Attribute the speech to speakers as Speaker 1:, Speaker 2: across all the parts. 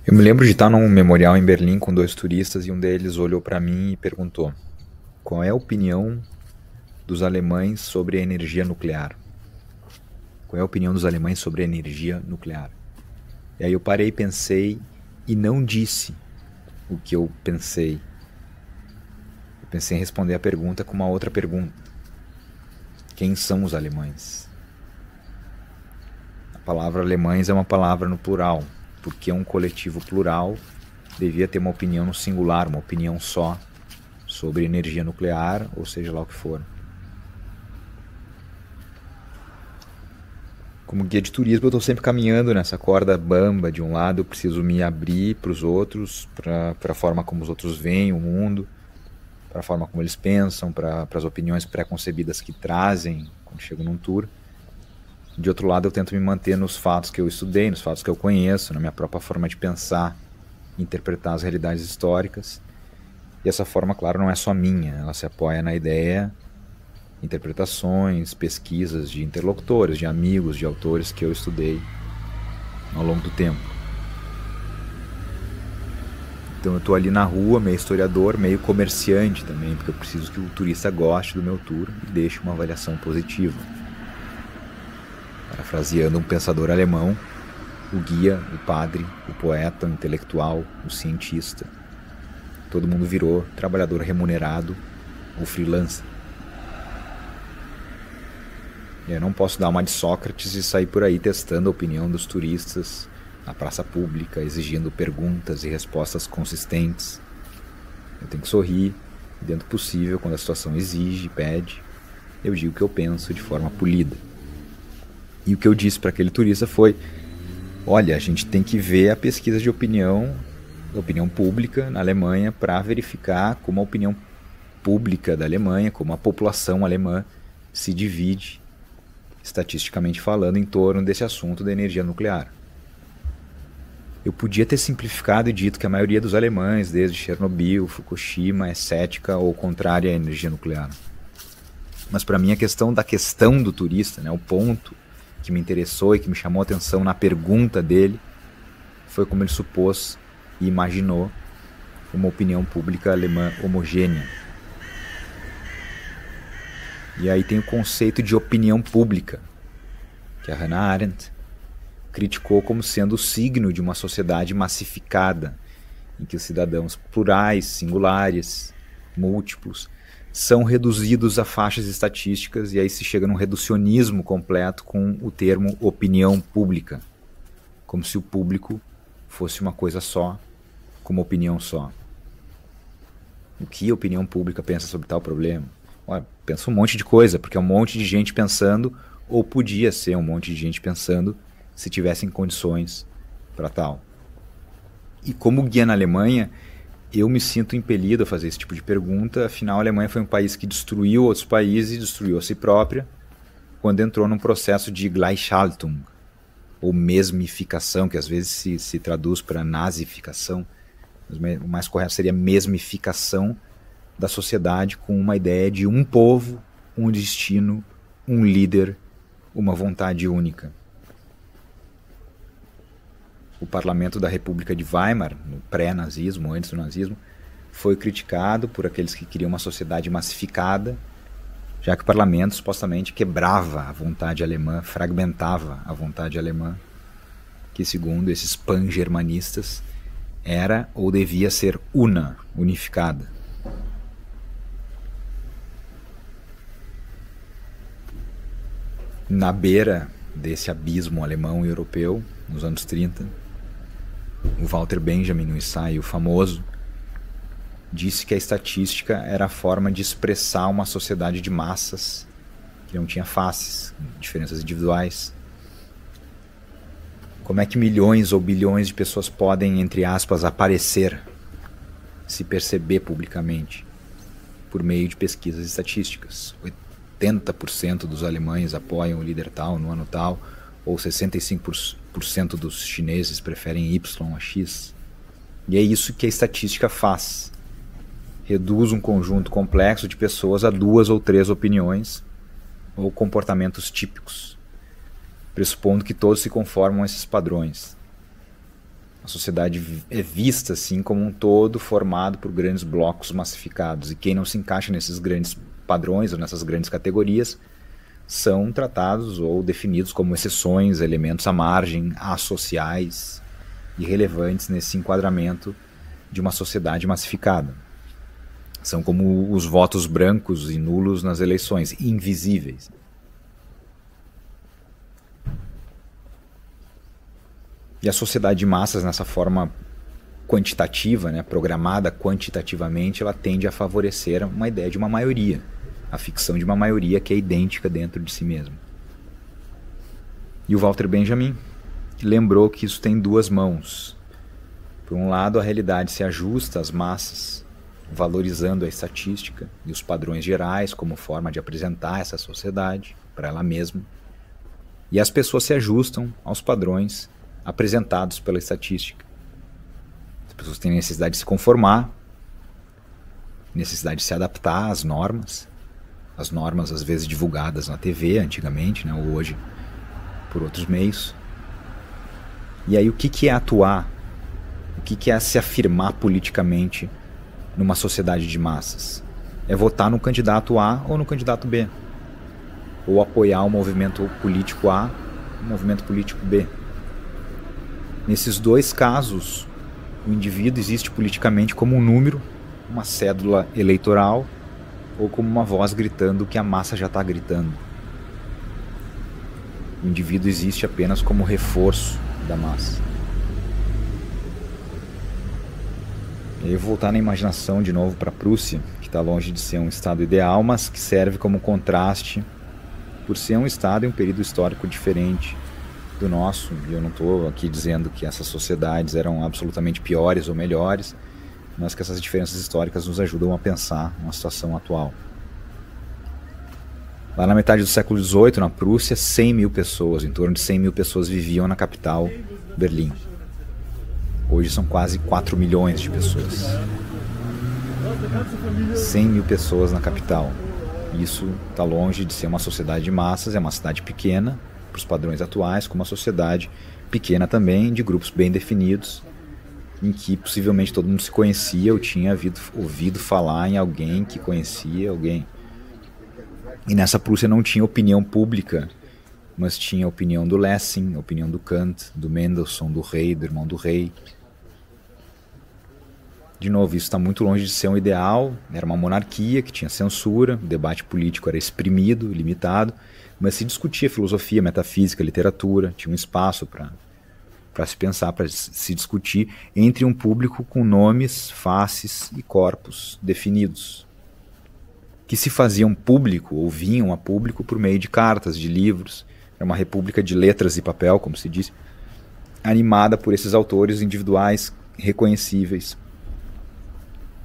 Speaker 1: Eu me lembro de estar num memorial em Berlim com dois turistas e um deles olhou para mim e perguntou: qual é a opinião dos alemães sobre a energia nuclear? Qual é a opinião dos alemães sobre a energia nuclear? E aí eu parei, pensei e não disse o que eu pensei. Eu pensei em responder a pergunta com uma outra pergunta: quem são os alemães? A palavra alemães é uma palavra no plural, porque um coletivo plural devia ter uma opinião no singular, uma opinião só sobre energia nuclear, ou seja lá o que for. Como guia de turismo, eu estou sempre caminhando nessa corda bamba. De um lado, eu preciso me abrir para os outros, para a forma como os outros veem o mundo, para a forma como eles pensam, para as opiniões pré-concebidas que trazem quando chego num tour. De outro lado, eu tento me manter nos fatos que eu estudei, nos fatos que eu conheço, na minha própria forma de pensar, interpretar as realidades históricas. E essa forma, claro, não é só minha, ela se apoia na ideia, interpretações, pesquisas de interlocutores, de amigos, de autores que eu estudei ao longo do tempo. Então eu estou ali na rua, meio historiador, meio comerciante também, porque eu preciso que o turista goste do meu tour e deixe uma avaliação positiva. Parafraseando um pensador alemão, o guia, o padre, o poeta, o intelectual, o cientista, todo mundo virou trabalhador remunerado ou freelancer. Eu não posso dar uma de Sócrates e sair por aí testando a opinião dos turistas na praça pública, exigindo perguntas e respostas consistentes. Eu tenho que sorrir, e dentro do possível, quando a situação exige, pede, eu digo o que eu penso de forma polida. E o que eu disse para aquele turista foi: olha, a gente tem que ver a pesquisa de opinião pública na Alemanha para verificar como a opinião pública da Alemanha, como a população alemã se divide, estatisticamente falando, em torno desse assunto da energia nuclear. Eu podia ter simplificado e dito que a maioria dos alemães, desde Chernobyl, Fukushima, é cética ou contrária à energia nuclear. Mas para mim a questão do turista, né, o ponto que me interessou e que me chamou a atenção na pergunta dele, foi como ele supôs e imaginou uma opinião pública alemã homogênea. E aí tem o conceito de opinião pública, que a Hannah Arendt criticou como sendo o signo de uma sociedade massificada, em que os cidadãos plurais, singulares, múltiplos, são reduzidos a faixas estatísticas, e aí se chega num reducionismo completo com o termo opinião pública, como se o público fosse uma coisa só, com uma opinião só. O que a opinião pública pensa sobre tal problema? Olha, pensa um monte de coisa, porque é um monte de gente pensando, ou podia ser um monte de gente pensando, se tivessem condições para tal. E como guia na Alemanha, eu me sinto impelido a fazer esse tipo de pergunta. Afinal, a Alemanha foi um país que destruiu outros países e destruiu a si própria quando entrou num processo de Gleichschaltung, ou mesmificação, que às vezes se traduz para nazificação. O mais correto seria mesmificação da sociedade, com uma ideia de um povo, um destino, um líder, uma vontade única. O parlamento da República de Weimar, no pré-nazismo, antes do nazismo, foi criticado por aqueles que queriam uma sociedade massificada, já que o parlamento supostamente quebrava a vontade alemã, fragmentava a vontade alemã, que segundo esses pan-germanistas era ou devia ser unificada. Na beira desse abismo alemão e europeu, nos anos 30, o Walter Benjamin, no ensaio famoso, disse que a estatística era a forma de expressar uma sociedade de massas que não tinha faces, diferenças individuais. Como é que milhões ou bilhões de pessoas podem, entre aspas, aparecer, se perceber publicamente, por meio de pesquisas estatísticas? 80% dos alemães apoiam o líder tal no ano tal, ou 65% dos chineses preferem Y a X. E é isso que a estatística faz. Reduz um conjunto complexo de pessoas a 2 ou 3 opiniões ou comportamentos típicos, pressupondo que todos se conformam a esses padrões. A sociedade é vista assim como um todo formado por grandes blocos massificados. E quem não se encaixa nesses grandes padrões ou nessas grandes categorias são tratados ou definidos como exceções, elementos à margem, associais, irrelevantes nesse enquadramento de uma sociedade massificada. São como os votos brancos e nulos nas eleições, invisíveis. E a sociedade de massas, nessa forma quantitativa, né, programada quantitativamente, ela tende a favorecer uma ideia de uma maioria, a ficção de uma maioria que é idêntica dentro de si mesma. E o Walter Benjamin lembrou que isso tem duas mãos. Por um lado, a realidade se ajusta às massas, valorizando a estatística e os padrões gerais como forma de apresentar essa sociedade para ela mesma. E as pessoas se ajustam aos padrões apresentados pela estatística. As pessoas têm necessidade de se conformar, necessidade de se adaptar às normas, as normas às vezes divulgadas na TV antigamente, né, ou hoje por outros meios. E aí o que é atuar? O que é se afirmar politicamente numa sociedade de massas? É votar no candidato A ou no candidato B, ou apoiar o movimento político A, o movimento político B. Nesses dois casos, o indivíduo existe politicamente como um número, uma cédula eleitoral, ou como uma voz gritando o que a massa já está gritando. O indivíduo existe apenas como reforço da massa. E aí eu vou voltar na imaginação de novo para a Prússia, que está longe de ser um estado ideal, mas que serve como contraste por ser um estado em um período histórico diferente do nosso. E eu não estou aqui dizendo que essas sociedades eram absolutamente piores ou melhores, mas que essas diferenças históricas nos ajudam a pensar uma situação atual. Lá na metade do século XVIII, na Prússia, 100 mil pessoas, em torno de 100 mil pessoas viviam na capital, Berlim. Hoje são quase 4 milhões de pessoas. 100 mil pessoas na capital. Isso está longe de ser uma sociedade de massas, é uma cidade pequena, para os padrões atuais, como uma sociedade pequena também, de grupos bem definidos, em que possivelmente todo mundo se conhecia ou tinha ouvido falar em alguém que conhecia alguém. E nessa Prússia não tinha opinião pública, mas tinha a opinião do Lessing, a opinião do Kant, do Mendelssohn, do rei, do irmão do rei. De novo, isso está muito longe de ser um ideal, era uma monarquia que tinha censura, o debate político era exprimido, limitado, mas se discutia filosofia, metafísica, literatura, tinha um espaço para se pensar, para se discutir entre um público com nomes, faces e corpos definidos, que se faziam público, ou vinham a público por meio de cartas, de livros. Era uma república de letras e papel, como se diz, animada por esses autores individuais reconhecíveis,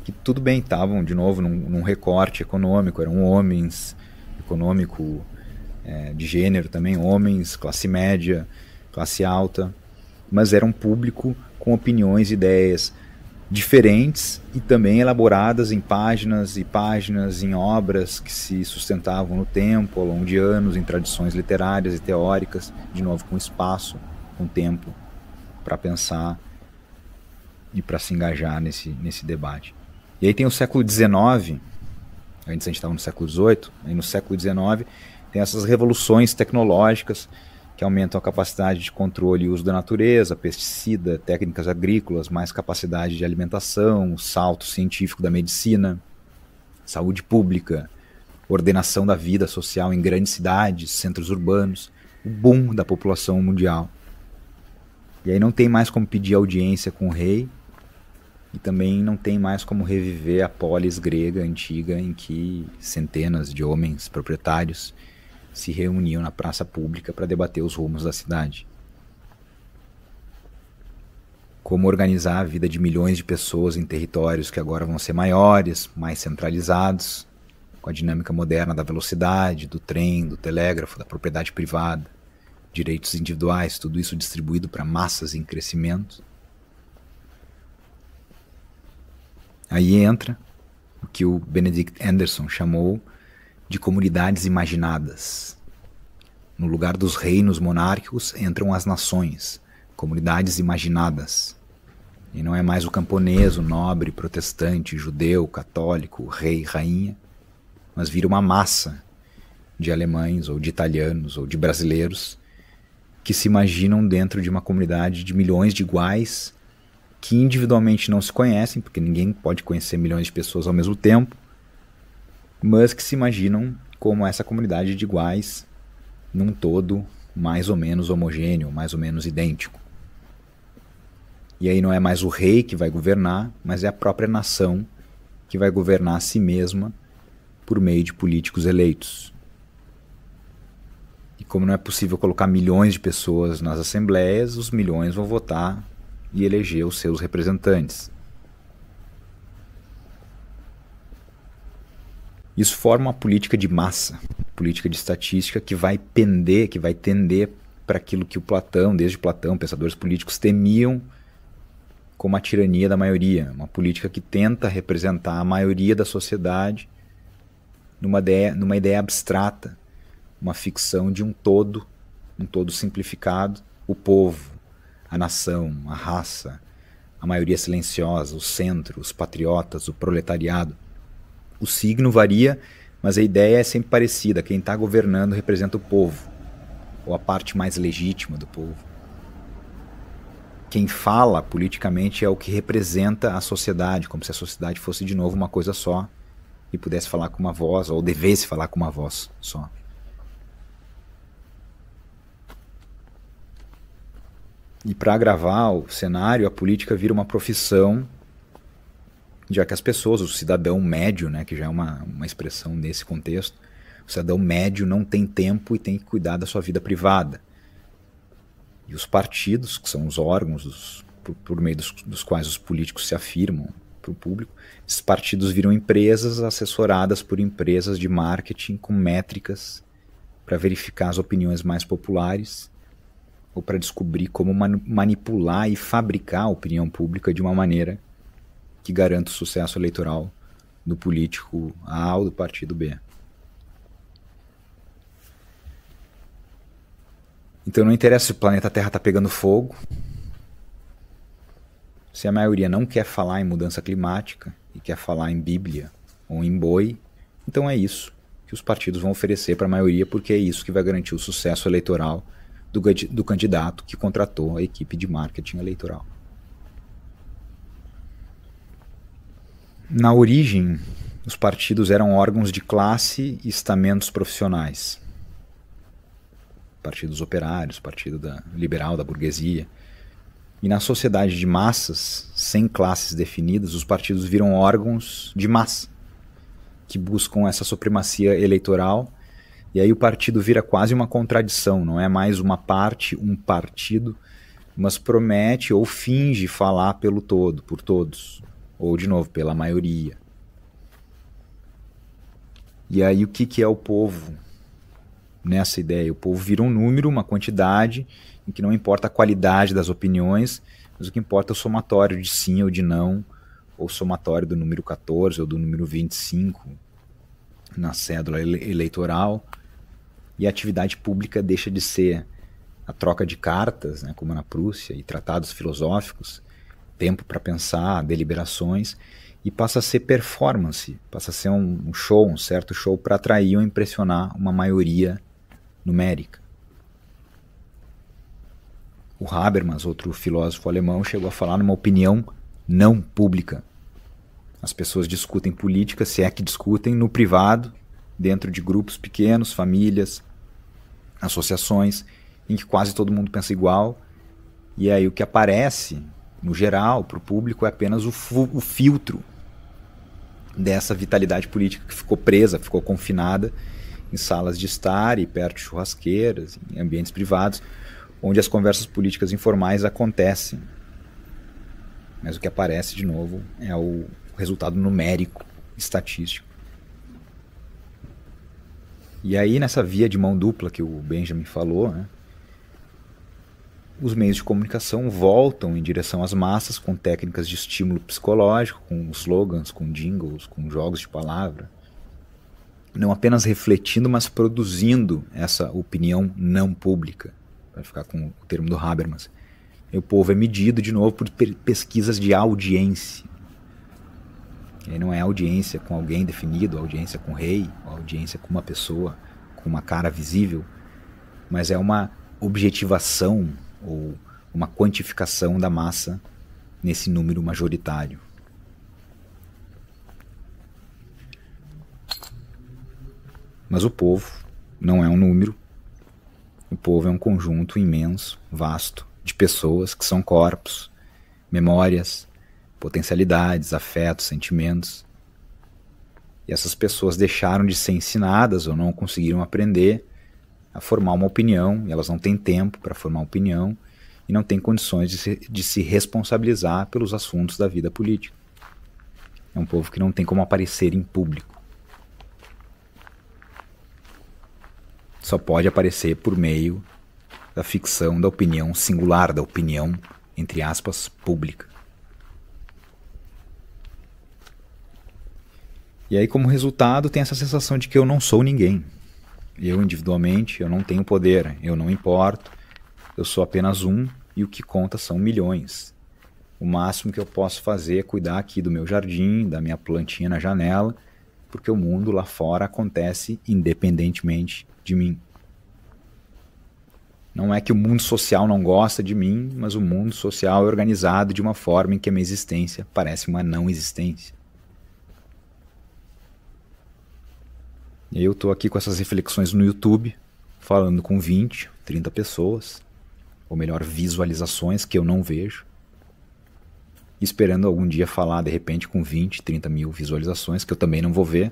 Speaker 1: que tudo bem, estavam de novo num recorte econômico, eram homens, econômico, de gênero também, homens, classe média, classe alta, mas era um público com opiniões e ideias diferentes e também elaboradas em páginas e páginas, em obras que se sustentavam no tempo, ao longo de anos, em tradições literárias e teóricas, de novo com espaço, com tempo para pensar e para se engajar nesse debate. E aí tem o século XIX, antes a gente estava no século XVIII, aí no século XIX tem essas revoluções tecnológicas que aumentam a capacidade de controle e uso da natureza, pesticida, técnicas agrícolas, mais capacidade de alimentação, o salto científico da medicina, saúde pública, ordenação da vida social em grandes cidades, centros urbanos, o boom da população mundial. E aí não tem mais como pedir audiência com o rei, e também não tem mais como reviver a polis grega antiga em que centenas de homens proprietários se reuniam na praça pública para debater os rumos da cidade. Como organizar a vida de milhões de pessoas em territórios que agora vão ser maiores, mais centralizados, com a dinâmica moderna da velocidade, do trem, do telégrafo, da propriedade privada, direitos individuais, tudo isso distribuído para massas em crescimento. Aí entra o que o Benedict Anderson chamou de comunidades imaginadas. No lugar dos reinos monárquicos entram as nações, comunidades imaginadas. E não é mais o camponês, o nobre, protestante, judeu, católico, rei, rainha, mas vira uma massa de alemães, ou de italianos, ou de brasileiros que se imaginam dentro de uma comunidade de milhões de iguais que individualmente não se conhecem, porque ninguém pode conhecer milhões de pessoas ao mesmo tempo, mas que se imaginam como essa comunidade de iguais num todo mais ou menos homogêneo, mais ou menos idêntico. E aí não é mais o rei que vai governar, mas é a própria nação que vai governar a si mesma por meio de políticos eleitos. E como não é possível colocar milhões de pessoas nas assembleias, os milhões vão votar e eleger os seus representantes. Isso forma uma política de massa, política de estatística que vai pender, que vai tender para aquilo que o Platão, desde Platão, pensadores políticos temiam como a tirania da maioria, uma política que tenta representar a maioria da sociedade numa ideia abstrata, uma ficção de um todo simplificado, o povo, a nação, a raça, a maioria silenciosa, o centro, os patriotas, o proletariado. O signo varia, mas a ideia é sempre parecida. Quem está governando representa o povo, ou a parte mais legítima do povo. Quem fala politicamente é o que representa a sociedade, como se a sociedade fosse de novo uma coisa só e pudesse falar com uma voz, ou devesse falar com uma voz só. E para agravar o cenário, a política vira uma profissão, já que as pessoas, o cidadão médio, né, que já é uma expressão nesse contexto, o cidadão médio não tem tempo e tem que cuidar da sua vida privada. E os partidos, que são os órgãos por meio dos quais os políticos se afirmam para o público, esses partidos viram empresas assessoradas por empresas de marketing com métricas para verificar as opiniões mais populares ou para descobrir como manipular e fabricar a opinião pública de uma maneira que garanta o sucesso eleitoral do político A ou do partido B. Então não interessa se o planeta Terra está pegando fogo, se a maioria não quer falar em mudança climática e quer falar em Bíblia ou em boi, então é isso que os partidos vão oferecer para a maioria, porque é isso que vai garantir o sucesso eleitoral do candidato que contratou a equipe de marketing eleitoral. Na origem, os partidos eram órgãos de classe e estamentos profissionais. Partidos operários, partido liberal da burguesia. E na sociedade de massas, sem classes definidas, os partidos viram órgãos de massa, que buscam essa supremacia eleitoral. E aí o partido vira quase uma contradição, não é mais uma parte, um partido, mas promete ou finge falar pelo todo, por todos, ou de novo, pela maioria. E aí o que é o povo nessa ideia? O povo vira um número, uma quantidade, em que não importa a qualidade das opiniões, mas o que importa é o somatório de sim ou de não, ou o somatório do número 14 ou do número 25 na cédula eleitoral. E a atividade pública deixa de ser a troca de cartas, né, como na Prússia, e tratados filosóficos, tempo para pensar, deliberações, e passa a ser performance, passa a ser um show, um certo show para atrair ou impressionar uma maioria numérica. O Habermas, outro filósofo alemão, chegou a falar numa opinião não pública. As pessoas discutem política, se é que discutem, no privado, dentro de grupos pequenos, famílias, associações, em que quase todo mundo pensa igual, e aí o que aparece, no geral, para o público, é apenas o filtro dessa vitalidade política que ficou presa, ficou confinada em salas de estar e perto de churrasqueiras, em ambientes privados, onde as conversas políticas informais acontecem. Mas o que aparece, de novo, é o resultado numérico, estatístico. E aí, nessa via de mão dupla que o Benjamin falou, né, os meios de comunicação voltam em direção às massas com técnicas de estímulo psicológico, com slogans, com jingles, com jogos de palavra. Não apenas refletindo, mas produzindo essa opinião não pública, para ficar com o termo do Habermas, E o povo é medido, de novo, por pesquisas de audiência. E aí não é audiência com alguém definido, audiência com o rei, audiência com uma pessoa, com uma cara visível, mas é uma objetivação ou uma quantificação da massa nesse número majoritário. Mas o povo não é um número. O povo é um conjunto imenso, vasto, de pessoas que são corpos, memórias, potencialidades, afetos, sentimentos. E essas pessoas deixaram de ser ensinadas ou não conseguiram aprender a formar uma opinião, e elas não têm tempo para formar opinião e não têm condições de se responsabilizar pelos assuntos da vida política. É um povo que não tem como aparecer em público. Só pode aparecer por meio da ficção da opinião singular, da opinião, entre aspas, pública. E aí, como resultado, tem essa sensação de que eu não sou ninguém. Eu, individualmente, eu não tenho poder, eu não importo, eu sou apenas um e o que conta são milhões. O máximo que eu posso fazer é cuidar aqui do meu jardim, da minha plantinha na janela, porque o mundo lá fora acontece independentemente de mim. Não é que o mundo social não gosta de mim, mas o mundo social é organizado de uma forma em que a minha existência parece uma não existência. E aí eu estou aqui com essas reflexões no YouTube, falando com 20, 30 pessoas, ou melhor, visualizações que eu não vejo, esperando algum dia falar de repente com 20, 30 mil visualizações que eu também não vou ver,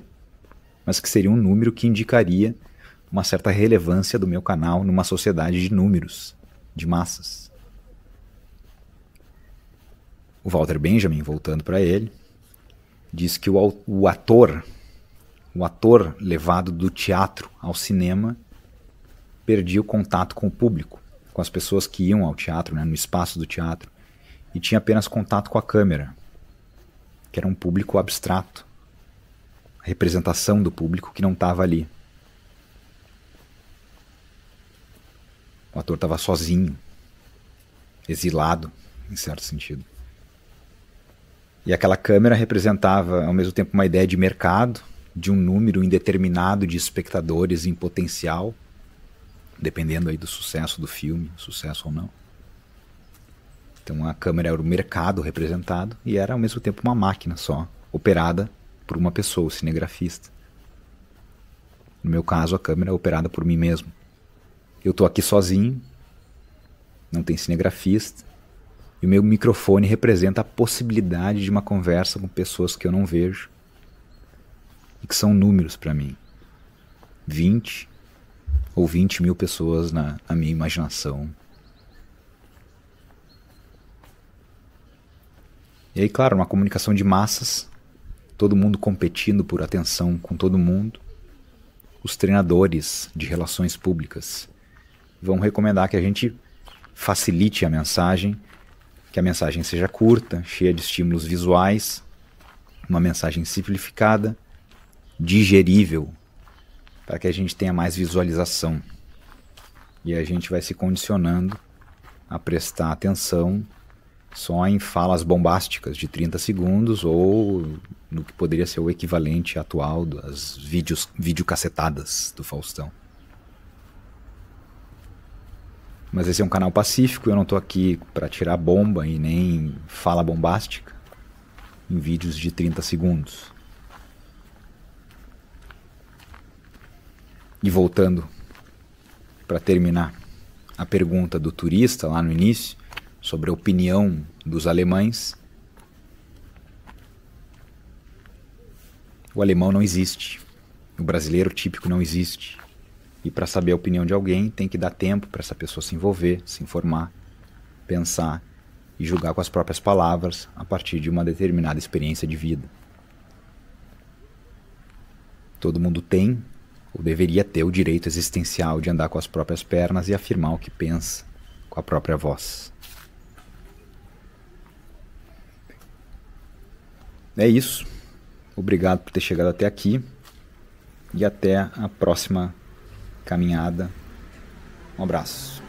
Speaker 1: mas que seria um número que indicaria uma certa relevância do meu canal numa sociedade de números, de massas. O Walter Benjamin, voltando para ele, diz que o ator levado do teatro ao cinema perdia o contato com o público, com as pessoas que iam ao teatro, né, no espaço do teatro, e tinha apenas contato com a câmera, que era um público abstrato, a representação do público que não estava ali. O ator estava sozinho, exilado, em certo sentido. E aquela câmera representava, ao mesmo tempo, uma ideia de mercado, de um número indeterminado de espectadores em potencial, dependendo aí do sucesso do filme, sucesso ou não. Então a câmera era o mercado representado e era, ao mesmo tempo, uma máquina só, operada por uma pessoa, o cinegrafista. No meu caso, a câmera é operada por mim mesmo. Eu estou aqui sozinho, não tem cinegrafista, e o meu microfone representa a possibilidade de uma conversa com pessoas que eu não vejo e que são números para mim. 20 ou 20 mil pessoas na minha imaginação. E aí, claro, uma comunicação de massas, todo mundo competindo por atenção com todo mundo. Os treinadores de relações públicas vão recomendar que a gente facilite a mensagem, que a mensagem seja curta, cheia de estímulos visuais, uma mensagem simplificada, digerível, para que a gente tenha mais visualização. E a gente vai se condicionando a prestar atenção só em falas bombásticas de 30 segundos ou no que poderia ser o equivalente atual das videocacetadas do Faustão. Mas esse é um canal pacífico, eu não estou aqui para tirar bomba e nem fala bombástica em vídeos de 30 segundos. E voltando para terminar a pergunta do turista lá no início, sobre a opinião dos alemães, o alemão não existe, o brasileiro típico não existe. E para saber a opinião de alguém, tem que dar tempo para essa pessoa se envolver, se informar, pensar e julgar com as próprias palavras a partir de uma determinada experiência de vida. Todo mundo tem, ou deveria ter, o direito existencial de andar com as próprias pernas e afirmar o que pensa com a própria voz. É isso. Obrigado por ter chegado até aqui e até a próxima caminhada. Um abraço.